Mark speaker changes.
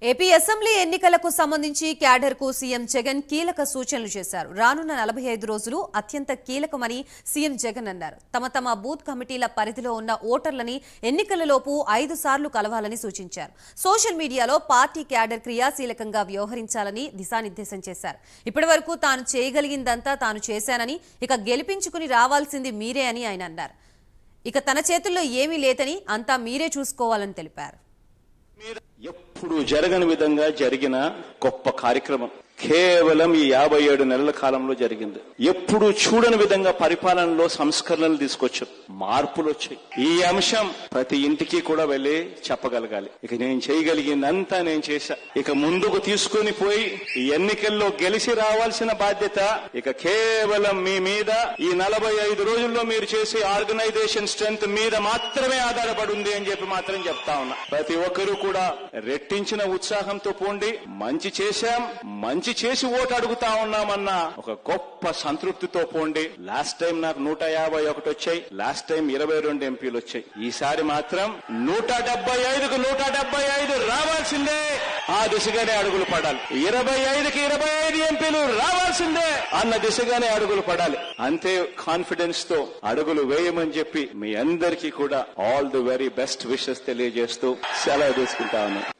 Speaker 1: AP assembly ఎన్నికలకు సంబంధించి cadre కు సీఎం జగన్ కీలక సూచనలు చేశారు. రానున్న 45 రోజులు అత్యంత కీలకమని సీఎం జగన్ అన్నారు. తమ బూత్ కమిటీల పరిధిలో ఉన్న ఓటర్లని ఎన్నికలలోపు 5 సార్లు కలవాలని సూచించారు. సోషల్ మీడియాలో పార్టీ క్యాడర్ క్రియాశీలకంగా వ్యవహరించాలని దిశానిర్దేశం చేశారు. ఇప్పటివరకు తాను చేయగలిగిందంతా తాను చేశానని, ఇక గెలిపించుకుని రావాల్సింది మీరే అని ఆయన అన్నారు. ఇక తన చేతుల్లో ఏమీ లేదని, అంతా మీరే చూసుకోవాలని తెలిపారు.
Speaker 2: ఎప్పుడు జరగని విధంగా జరిగిన గొప్ప కార్యక్రమం కేవలం ఈ 57 నెలల కాలంలో జరిగింది. ఎప్పుడు చూడని విధంగా పరిపాలనలో సంస్కరణలు తీసుకొచ్చాం, మార్పులు వచ్చాయి. ఈ అంశం ప్రతి ఇంటికి కూడా వెళ్లి చెప్పగలగాలి. ఇక నేను చేయగలిగిందంతా నేను చేశా. ఇక ముందుకు తీసుకుని పోయి ఈ ఎన్నికల్లో గెలిచి రావాల్సిన బాధ్యత ఇక కేవలం మీ మీద, ఈ 45 రోజుల్లో మీరు చేసే ఆర్గనైజేషన్ స్ట్రెంగ్త్ మీద మాత్రమే ఆధారపడి ఉంది అని చెప్పి మాత్రం చెప్తా ఉన్నా. ప్రతి ఒక్కరూ కూడా రెట్టించిన ఉత్సాహంతో పోండి. మంచి చేశాం, మంచి చేసి ఓటు అడుగుతా ఉన్నామన్న ఒక గొప్ప సంతృప్తితో పోండి. లాస్ట్ టైం నాకు 151 వచ్చాయి, లాస్ట్ టైం 22 ఎంపీలు వచ్చాయి. ఈసారి మాత్రం 175కు 175 రావాల్సిందే. ఆ దిశగానే అడుగులు పడాలి. 25కి 25 ఎంపీలు రావాల్సిందే అన్న దిశగానే అడుగులు పడాలి. అంతే కాన్ఫిడెన్స్ తో అడుగులు వేయమని చెప్పి మీ అందరికీ కూడా all the very best wishes తెలియజేస్తూ సెలవు తీసుకుంటా ఉన్నాను.